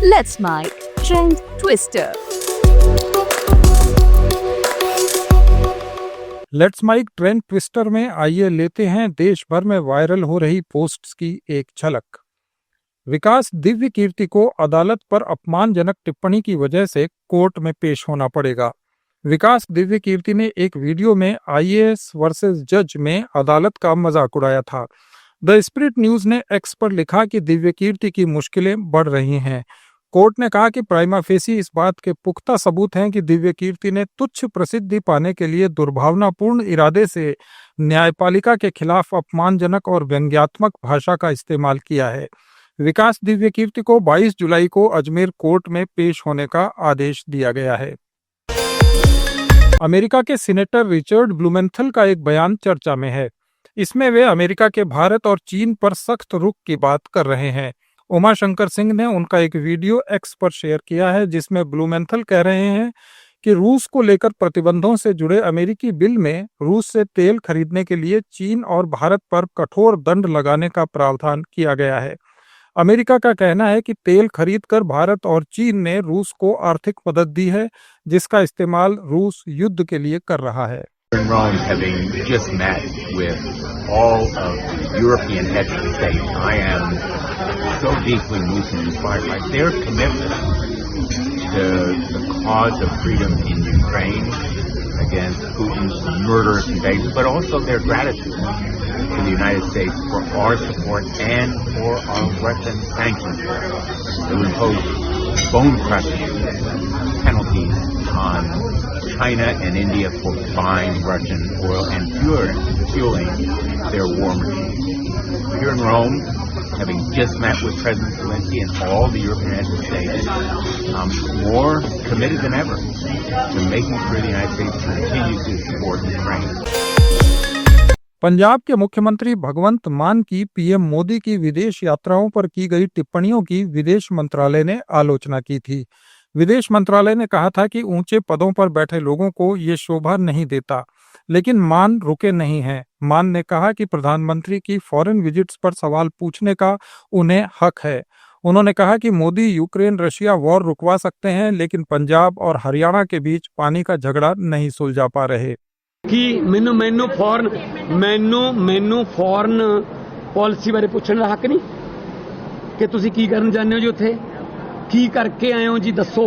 Let's My Trend Twister. Let's mic trend twister में आइए लेते हैं देश भर में वायरल हो रही पोस्ट्स की एक झलक। विकास दिव्य कीर्ति को अदालत पर अपमानजनक टिप्पणी की वजह से कोर्ट में पेश होना पड़ेगा। विकास दिव्य कीर्ति ने एक वीडियो में आईएएस वर्सेस जज में अदालत का मजाक उड़ाया था। द स्पिरिट न्यूज ने एक्स पर लिखा कि दिव्य कीर्ति की मुश्किलें बढ़ रही हैं। कोर्ट ने कहा कि प्राइमा फेसी इस बात के पुख्ता सबूत हैं कि दिव्य कीर्ति ने तुच्छ प्रसिद्धि पाने के लिए दुर्भावनापूर्ण इरादे से न्यायपालिका के खिलाफ अपमानजनक और व्यंग्यात्मक भाषा का इस्तेमाल किया है। विकास दिव्य कीर्ति को 22 जुलाई को अजमेर कोर्ट में पेश होने का आदेश दिया गया है। अमेरिका के सीनेटर रिचर्ड ब्लूमेंथल का एक बयान चर्चा में है। इसमें वे अमेरिका के भारत और चीन पर सख्त रुख की बात कर रहे हैं। उमा शंकर सिंह ने उनका एक वीडियो एक्स पर शेयर किया है जिसमें ब्लूमेंथल कह रहे हैं कि रूस को लेकर प्रतिबंधों से जुड़े अमेरिकी बिल में रूस से तेल खरीदने के लिए चीन और भारत पर कठोर दंड लगाने का प्रावधान किया गया है। अमेरिका का कहना है कि तेल खरीदकर भारत और चीन ने रूस को आर्थिक मदद दी है, जिसका इस्तेमाल रूस युद्ध के लिए कर रहा है। In Rome, having just met with all of the European heads of state, I am so deeply moved and inspired by their commitment to the cause of freedom in Ukraine against Putin's murderous invasion, but also their gratitude to the United States for our support and for our Russian sanctions that would impose bone-crushing penalties on China and India for buying Russian oil and fueling their war machine. Here in Rome, having just met with President Zelensky and all the European heads of state, I'm more committed than ever to making sure the United States continues to support Ukraine. Punjab के मुख्यमंत्री भगवंत मान की PM Modi की विदेश यात्राओं पर की गई टिप्पणियों की विदेश मंत्रालय ने आलोचना की थी। विदेश मंत्रालय ने कहा था कि ऊंचे पदों पर बैठे लोगों को ये शोभा नहीं देता, लेकिन मान रुके नहीं हैं। मान ने कहा कि प्रधानमंत्री की फॉरेन विजिट्स पर सवाल पूछने का उन्हें हक है। उन्होंने कहा कि मोदी यूक्रेन रशिया वॉर रुकवा सकते हैं, लेकिन पंजाब और हरियाणा के बीच पानी का झगड़ा नहीं सुलझा पा रहे। कि ਮੈਨੂੰ ਫੋਰਨ ਪਾਲਿਸੀ ਬਾਰੇ ਪੁੱਛਣ ਦਾ ਹੱਕ ਨਹੀਂ ਕਿ ਤੁਸੀਂ ਕੀ ਕਰਨ ਜਾਂਦੇ ਹੋ ਜੀ, ਉੱਥੇ ਕੀ ਕਰਕੇ ਆਏ ਹੋ ਜੀ, ਦੱਸੋ।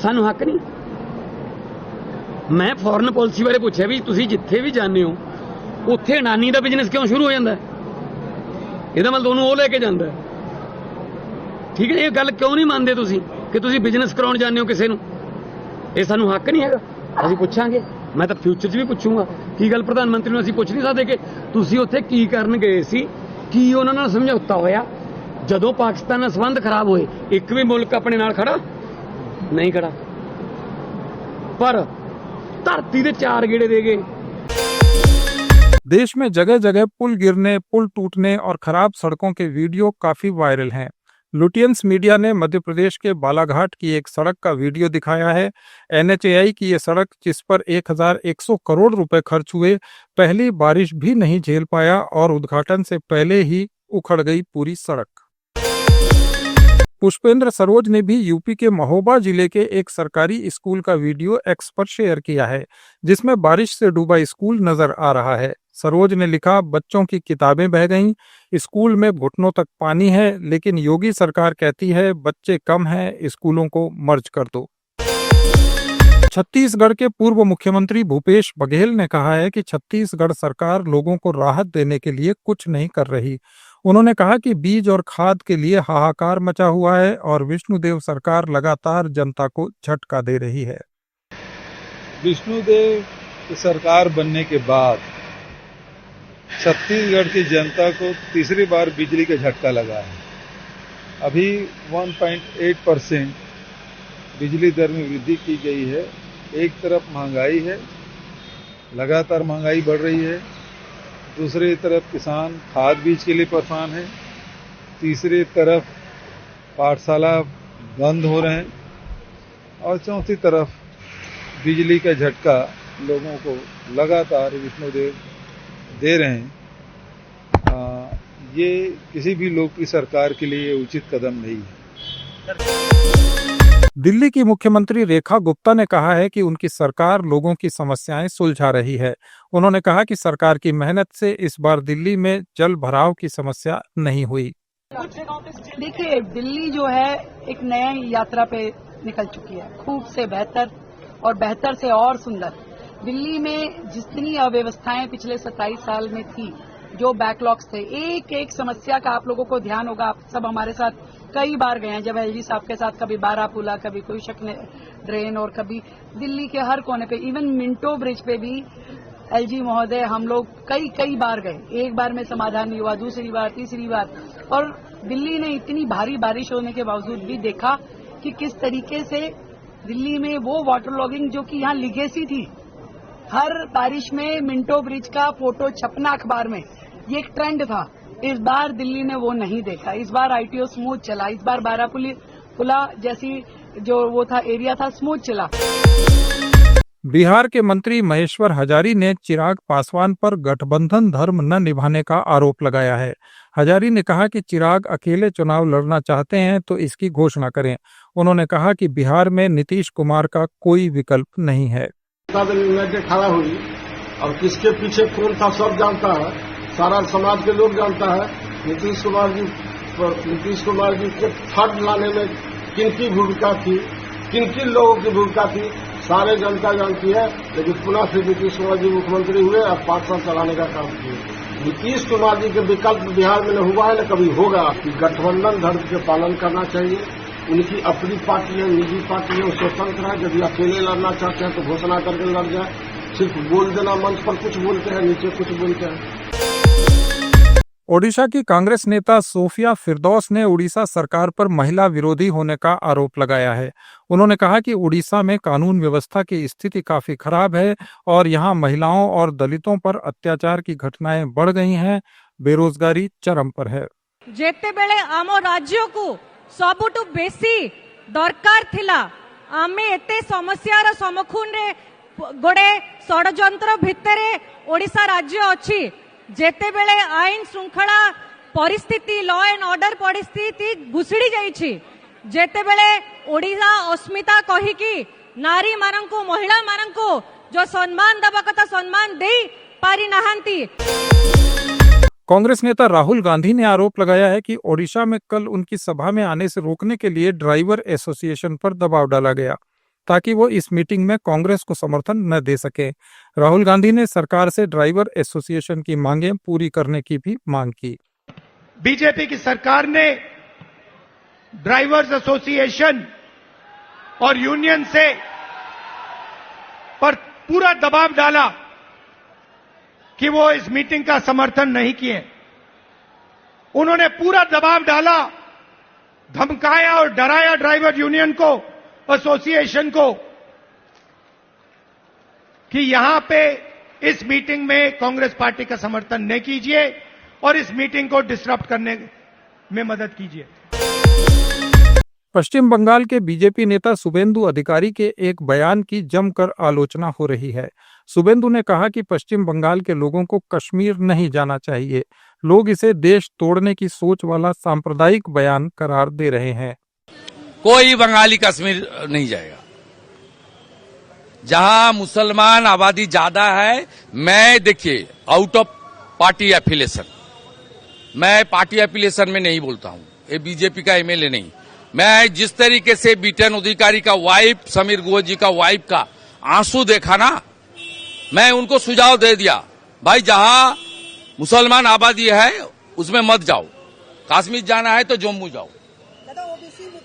ਸਾਨੂੰ ਹੱਕ ਨਹੀਂ। ਮੈਂ ਫੋਰਨ ਪਾਲਿਸੀ ਬਾਰੇ ਪੁੱਛਿਆ ਵੀ ਤੁਸੀਂ ਜਿੱਥੇ ਵੀ ਜਾਂਦੇ ਹੋ ਉੱਥੇ ਅਡਾਨੀ ਦਾ ਬਿਜ਼ਨਸ ਕਿਉਂ ਸ਼ੁਰੂ ਹੋ ਜਾਂਦਾ ਹੈ। ਇਹਦਾ ਮਤਲਬ ਉਹਨੂੰ ਉਹ ਲੈ ਕੇ ਜਾਂਦਾ ਹੈ। ਠੀਕ ਹੈ, ਇਹ ਗੱਲ ਕਿਉਂ ਨਹੀਂ ਮੰਨਦੇ ਤੁਸੀਂ ਕਿ ਤੁਸੀਂ ਬਿਜ਼ਨਸ ਕਰਾਉਣ ਜਾਂਦੇ ਹੋ ਕਿਸੇ ਨੂੰ। ਇਹ ਸਾਨੂੰ ਹੱਕ ਨਹੀਂ ਹੈਗਾ। ਅਸੀਂ ਪੁੱਛਾਂਗੇ। ਮੈਂ ਤਾਂ ਫਿਊਚਰ 'ਚ ਵੀ ਪੁੱਛੂੰਗਾ। ਕੀ ਗੱਲ ਪ੍ਰਧਾਨ ਮੰਤਰੀ ਨੂੰ ਅਸੀਂ ਪੁੱਛ ਨਹੀਂ ਸਕਦੇ ਕਿ ਤੁਸੀਂ ਉੱਥੇ ਕੀ ਕਰਨ ਗਏ ਸੀ, ਕੀ ਉਹਨਾਂ ਨਾਲ ਸਮਝੌਤਾ ਹੋਇਆ। ਜਦੋਂ ਪਾਕਿਸਤਾਨ ਨਾਲ ਸੰਬੰਧ ਖਰਾਬ ਹੋਏ ਇੱਕ ਵੀ ਮੁਲਕ ਆਪਣੇ ਨਾਲ ਖੜਾ ਨਹੀਂ ਖੜਾ, ਪਰ ਧਰਤੀ ਦੇ ਚਾਰ ਗੇੜੇ ਦੇ ਗਏ। देश में जगह जगह पुल गिरने, पुल टूटने और खराब सड़कों के वीडियो काफी वायरल हैं। लुटियंस मीडिया ने मध्य प्रदेश के बालाघाट की एक सड़क का वीडियो दिखाया है। एनएचएआई की ये सड़क, जिस पर 1100 करोड़ रुपए खर्च हुए, पहली बारिश भी नहीं झेल पाया और उद्घाटन से पहले ही उखड़ गई पूरी सड़क। पुष्पेंद्र सरोज ने भी यूपी के महोबा जिले के एक सरकारी स्कूल का वीडियो एक्स पर शेयर किया है, जिसमें बारिश से डूबा स्कूल नजर आ रहा है। सरोज ने लिखा, बच्चों की किताबें बह गईं, स्कूल में घुटनों तक पानी है, लेकिन योगी सरकार कहती है बच्चे कम हैं, स्कूलों को मर्ज कर दो। छत्तीसगढ़ के पूर्व मुख्यमंत्री भूपेश बघेल ने कहा है कि छत्तीसगढ़ सरकार लोगों को राहत देने के लिए कुछ नहीं कर रही। उन्होंने कहा कि बीज और खाद के लिए हाहाकार मचा हुआ है और विष्णुदेव सरकार लगातार जनता को झटका दे रही है। विष्णुदेव की सरकार बनने के बाद छत्तीसगढ़ की जनता को तीसरी बार बिजली का झटका लगा है। अभी 1.8% बिजली दर में वृद्धि की गई है। एक तरफ महंगाई है, लगातार महंगाई बढ़ रही है, दूसरी तरफ किसान खाद बीज के लिए परेशान है, तीसरी तरफ पाठशाला बंद हो रहे हैं और चौथी तरफ बिजली का झटका लोगों को लगातार विष्णुदेव दे रहे हैं। ये किसी भी लोग की सरकार के लिए उचित कदम नहीं है। दिल्ली की मुख्यमंत्री रेखा गुप्ता ने कहा है कि उनकी सरकार लोगों की समस्याएं सुलझा रही है। उन्होंने कहा कि सरकार की मेहनत से इस बार दिल्ली में जल भराव की समस्या नहीं हुई। देखिए, दिल्ली जो है एक नई यात्रा पे निकल चुकी है, खूब से बेहतर और बेहतर से और सुंदर। दिल्ली में जितनी अव्यवस्थाएं पिछले 27 साल में थी, जो बैकलॉग्स थे, एक एक समस्या का आप लोगों को ध्यान होगा। आप सब हमारे साथ कई बार गए हैं, जब एलजी साहब के साथ कभी बारापुला, कभी कोई शक्ल ड्रेन, और कभी दिल्ली के हर कोने पे, इवन मिंटो ब्रिज पे भी एलजी महोदय हम लोग कई बार गए। एक बार में समाधान नहीं हुआ, दूसरी बार, तीसरी बार, और दिल्ली ने इतनी भारी बारिश होने के बावजूद भी देखा कि किस तरीके से दिल्ली में वो वाटर लॉगिंग जो कि यहाँ लिगेसी थी, हर बारिश में मिंटो ब्रिज का फोटो छपना अखबार में, ये एक ट्रेंड था। इस बार दिल्ली ने वो नहीं देखा। इस बार आईटीओ स्मूथ चला। इस बार बारापुला जैसी जो वो था एरिया था, स्मूथ चला। बिहार के मंत्री महेश्वर हजारी ने चिराग पासवान पर गठबंधन धर्म न निभाने का आरोप लगाया है। हजारी ने कहा कि चिराग अकेले चुनाव लड़ना चाहते हैं तो इसकी घोषणा करें। उन्होंने कहा कि बिहार में नीतीश कुमार का कोई विकल्प नहीं है। खड़ा हुई और किसके पीछे कौन था सब जानता है, सारा समाज के लोग जानता है। नीतीश कुमार जी के थर्ड लाने में किनकी भूमिका थी, किन लोगों की भूमिका थी, सारे जनता जानती है। लेकिन पुनः फिर नीतीश कुमार जी मुख्यमंत्री हुए और 5 साल चलाने का काम किए। नीतीश कुमार जी के विकल्प बिहार में न हुआ है, न कभी होगा। गठबंधन धर्म के पालन करना चाहिए। उनकी अपनी पार्टी है, निजी पार्टी है, वो स्वतंत्र है। यदि अकेले लड़ना चाहते हैं तो घोषणा करके लड़ जाए। सिर्फ बोल देना, मंच पर कुछ बोलते हैं, नीचे कुछ बोलते हैं। ओडिशा की कांग्रेस नेता सोफिया फिरदौस ने उड़ीसा सरकार पर महिला विरोधी होने का आरोप लगाया है। उन्होंने कहा कि उड़ीसा में कानून व्यवस्था की स्थिति काफी खराब है और यहां महिलाओं और दलितों पर अत्याचार की घटनाएं बढ़ गई हैं। बेरोजगारी चरम पर है। जेते बेले आम राज्य को सबुठु बेसी दरकार थिला, आमे एते समस्यार सम्मुखीन रे गोटे षडयंत्र भितरे ओडिशा राज्य अछि। जेते बेले आईन श्रृंखला परिस्थिति, लॉ एंड ऑर्डर परिस्थिति घुसड़ी जाइछि, जेते बेले ओडिशा अस्मिता कहिकी नारी मानंको, महिला मानंको जो सम्मान दबा कथा सम्मान देई पारि नाहंती। कांग्रेस नेता राहुल गांधी ने आरोप लगाया है कि ओडिशा में कल उनकी सभा में आने से रोकने के लिए ड्राइवर एसोसिएशन पर दबाव डाला गया ताकि वो इस मीटिंग में कांग्रेस को समर्थन न दे सके। राहुल गांधी ने सरकार से ड्राइवर एसोसिएशन की मांगें पूरी करने की भी मांग की। बीजेपी की सरकार ने ड्राइवर्स एसोसिएशन और यूनियन से पर पूरा दबाव डाला कि वो इस मीटिंग का समर्थन नहीं किए। उन्होंने पूरा दबाव डाला, धमकाया और डराया ड्राइवर यूनियन को, एसोसिएशन को, कि यहां पे इस मीटिंग में कांग्रेस पार्टी का समर्थन न कीजिए और इस मीटिंग को डिस्टर्ब करने में मदद कीजिए। पश्चिम बंगाल के बीजेपी नेता शुभेंदु अधिकारी के एक बयान की जमकर आलोचना हो रही है। शुभेंदु ने कहा कि पश्चिम बंगाल के लोगों को कश्मीर नहीं जाना चाहिए। लोग इसे देश तोड़ने की सोच वाला सांप्रदायिक बयान करार दे रहे हैं। कोई बंगाली कश्मीर नहीं जाएगा। जहां मुसलमान आबादी ज्यादा है, मैं देखिए आउट ऑफ पार्टी एफिलिएशन, मैं पार्टी एफिलिएशन में नहीं बोलता हूं, ये बीजेपी का एमएलए नहीं। मैं जिस तरीके से बीटेन अधिकारी का वाइफ, समीर गुह जी का वाइफ का आंसू देखा ना, मैं उनको सुझाव दे दिया, भाई जहां मुसलमान आबादी है उसमें मत जाओ। कश्मीर जाना है तो जम्मू जाओ,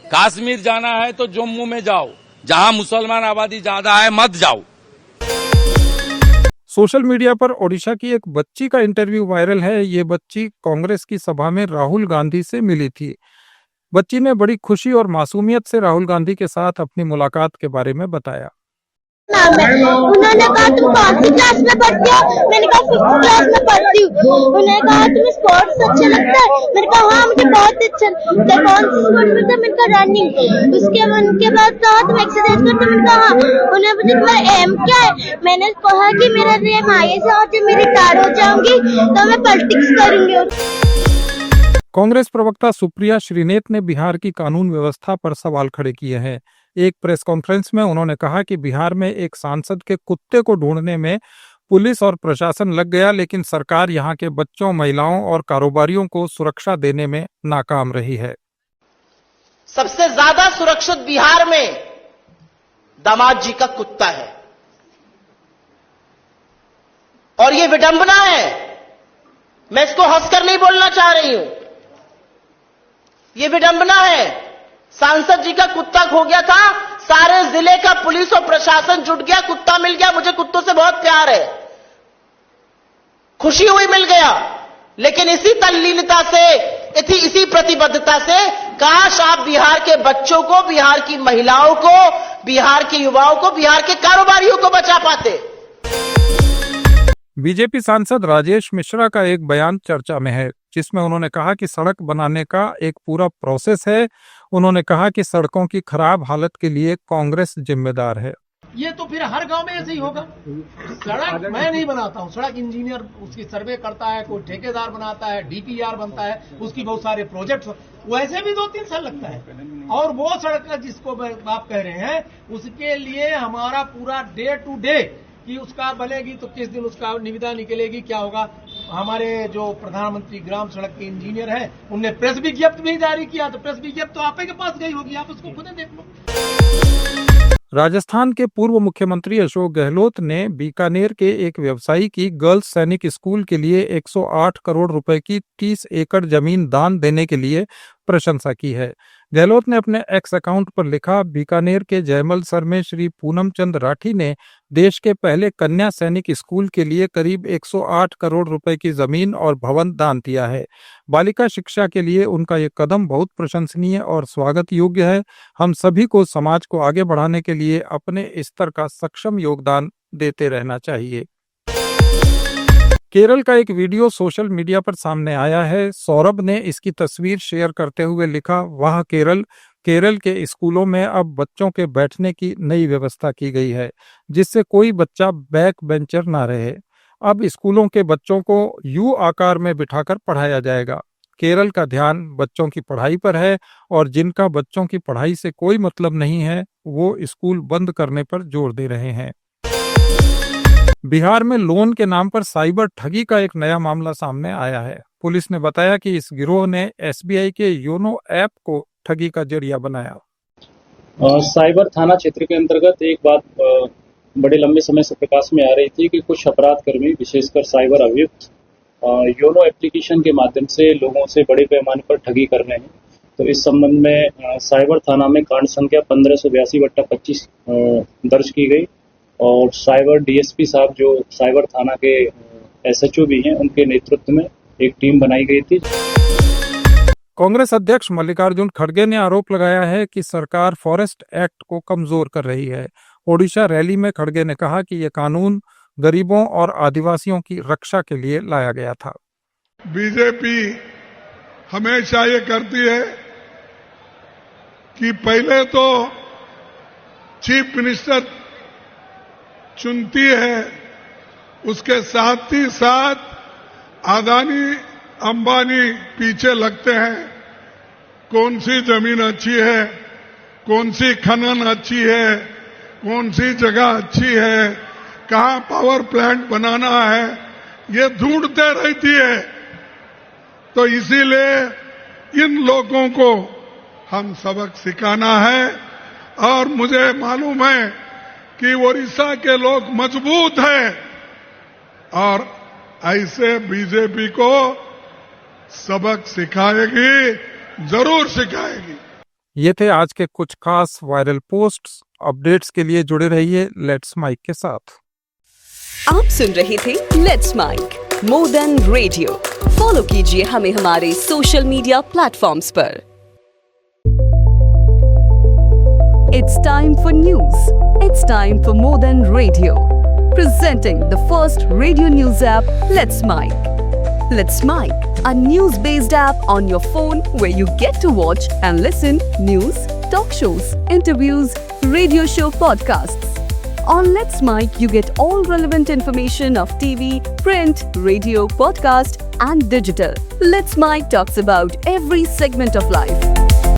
कश्मीर जाना है तो जम्मू में जाओ, जहां मुसलमान आबादी ज्यादा है मत जाओ। सोशल मीडिया पर ओडिशा की एक बच्ची का इंटरव्यू वायरल है। ये बच्ची कांग्रेस की सभा में राहुल गांधी से मिली थी। बच्ची ने बड़ी खुशी और मासूमियत से राहुल गांधी के साथ अपनी मुलाकात के बारे में बताया। उन्होंने कहा तुम कौन सी क्लास में पढ़ती हो? मैंने कहा 5th क्लास में पढ़ती हूँ। उन्होंने कहा तुम्हें स्पोर्ट्स अच्छा लगता है? मैंने कहा हाँ मुझे बहुत अच्छा लगता है। कौन सी स्पोर्ट्स में था? मैंने कहा रनिंग। उसके बाद कहा तुम एक्सरसाइज करते? मैंने कहा हाँ। उन्होंने पूछा तुम्हारा एम क्या है? मैंने कहा कि मेरा एम आईएएस है और जब मेरी रिटायर हो जाऊंगी तो मैं पॉलिटिक्स करूंगी। कांग्रेस प्रवक्ता सुप्रिया श्रीनेत ने बिहार की कानून व्यवस्था पर सवाल खड़े किए हैं। एक प्रेस कॉन्फ्रेंस में उन्होंने कहा कि बिहार में एक सांसद के कुत्ते को ढूंढने में पुलिस और प्रशासन लग गया, लेकिन सरकार यहां के बच्चों, महिलाओं और कारोबारियों को सुरक्षा देने में नाकाम रही है। सबसे ज्यादा सुरक्षित बिहार में दामाद जी का कुत्ता है और ये विडंबना है। मैं इसको हंसकर नहीं बोलना चाह रही हूं, ये विडंबना है। सांसद जी का कुत्ता खो गया था, सारे जिले का पुलिस और प्रशासन जुट गया, कुत्ता मिल गया। मुझे कुत्तों से बहुत प्यार है, खुशी हुई मिल गया। लेकिन इसी तल्लीनता से, इसी प्रतिबद्धता से काश आप बिहार के बच्चों को, बिहार की महिलाओं को, बिहार के युवाओं को, बिहार के कारोबारियों को बचा पाते। बीजेपी सांसद राजेश मिश्रा का एक बयान चर्चा में है, जिसमें उन्होंने कहा कि सड़क बनाने का एक पूरा प्रोसेस है। उन्होंने कहा कि सड़कों की खराब हालत के लिए कांग्रेस जिम्मेदार है। ये तो फिर हर गांव में ऐसे ही होगा। सड़क मैं नहीं बनाता हूं, सड़क इंजीनियर उसकी सर्वे करता है, कोई ठेकेदार बनाता है, डीपीआर बनता है, उसकी बहुत सारे प्रोजेक्ट, वैसे भी 2-3 साल लगता है। और वो सड़क जिसको आप कह रहे हैं, उसके लिए हमारा पूरा डे टू डे कि उसका बनेगी तो किस दिन उसका निविदा निकलेगी, क्या होगा। हमारे जो प्रधानमंत्री ग्राम सड़क के इंजीनियर हैं, उनने प्रेस विज्ञप्ति भी जारी किया, तो प्रेस विज्ञप्ति तो आप ही के पास गई होगी, आप उसको खुद देख लो। राजस्थान के पूर्व मुख्यमंत्री अशोक गहलोत ने बीकानेर के एक व्यवसायी की गर्ल्स सैनिक स्कूल के लिए 108 करोड़ रुपए की 30 एकड़ जमीन दान देने के लिए प्रशंसा की है। गहलोत ने अपने एक्स अकाउंट पर लिखा, बीकानेर के जयमलसर में श्री पूनम चंद राठी ने देश के पहले कन्या सैनिक स्कूल के लिए करीब 108 करोड़ रुपए की जमीन और भवन दान दिया है। बालिका शिक्षा के लिए उनका ये कदम बहुत प्रशंसनीय और स्वागत योग्य है। हम सभी को समाज को आगे बढ़ाने के लिए अपने स्तर का सक्षम योगदान देते रहना चाहिए। केरल का एक वीडियो सोशल मीडिया पर सामने आया है। सौरभ ने इसकी तस्वीर शेयर करते हुए लिखा, वाह केरल के स्कूलों में अब बच्चों के बैठने की नई व्यवस्था की गई है, जिससे कोई बच्चा बैक बेंचर ना रहे। अब स्कूलों के बच्चों को यू आकार में बिठाकर पढ़ाया जाएगा। केरल का ध्यान बच्चों की पढ़ाई पर है और जिनका बच्चों की पढ़ाई से कोई मतलब नहीं है, वो स्कूल बंद करने पर जोर दे रहे हैं। बिहार में लोन के नाम पर साइबर ठगी का एक नया मामला सामने आया है। पुलिस ने बताया कि इस गिरोह ने एसबीआई के योनो ऐप को ठगी का जरिया बनाया। साइबर थाना क्षेत्र के अंतर्गत एक बात बड़े लंबे समय से प्रकाश में आ रही थी कि कुछ अपराधकर्मी, विशेषकर साइबर अभियुक्त, योनो एप्लीकेशन के माध्यम से लोगों से बड़े पैमाने पर ठगी कर रहे हैं। तो इस संबंध में साइबर थाना में कांड संख्या 1582/25 दर्ज की गई और साइबर डीएसपी साहब, जो साइबर थाना के एसएचओ भी हैं, उनके नेतृत्व में एक टीम बनाई गई थी। कांग्रेस अध्यक्ष मल्लिकार्जुन खड़गे ने आरोप लगाया है कि सरकार फॉरेस्ट एक्ट को कमजोर कर रही है। ओडिशा रैली में खड़गे ने कहा कि यह कानून गरीबों और आदिवासियों की रक्षा के लिए लाया गया था। बीजेपी हमेशा ये करती है कि पहले तो चीफ मिनिस्टर चुनती है, उसके साथ ही साथ अदानी अंबानी पीछे लगते हैं। कौन सी जमीन अच्छी है, कौन सी खनन अच्छी है, कौन सी जगह अच्छी है, कहां पावर प्लांट बनाना है, ये ढूंढते रहती है। तो इसीलिए इन लोगों को हम सबक सिखाना है और मुझे मालूम है कि ओडिशा के लोग मजबूत हैं और ऐसे बीजेपी को सबक सिखाएगी, जरूर सिखाएगी। ये थे आज के कुछ खास वायरल पोस्ट्स। अपडेट्स के लिए जुड़े रहिए लेट्स माइक के साथ। आप सुन रहे थे let's mic more than radio. Follow कीजिए हमें हमारे सोशल मीडिया प्लेटफॉर्म्स पर। It's time for news. It's time for more than radio. Presenting the first radio news app, Let's Mic. Let's Mic, a news-based app on your phone where you get to watch and listen news, talk shows, interviews, radio show podcasts. On Let's Mic, you get all relevant information of TV, print, radio, podcast, and digital. Let's Mic talks about every segment of life.